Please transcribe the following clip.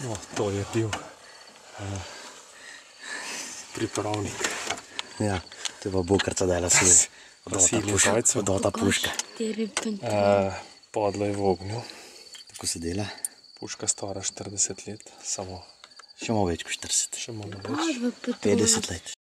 No, to je bil pripravnik. Ja, to je pa Bukarca dela si odota puška. Padlo je v ognju. Tako se dela. Puška stara 40 let, samo še malo več kot 40. Še malo več. 50 let.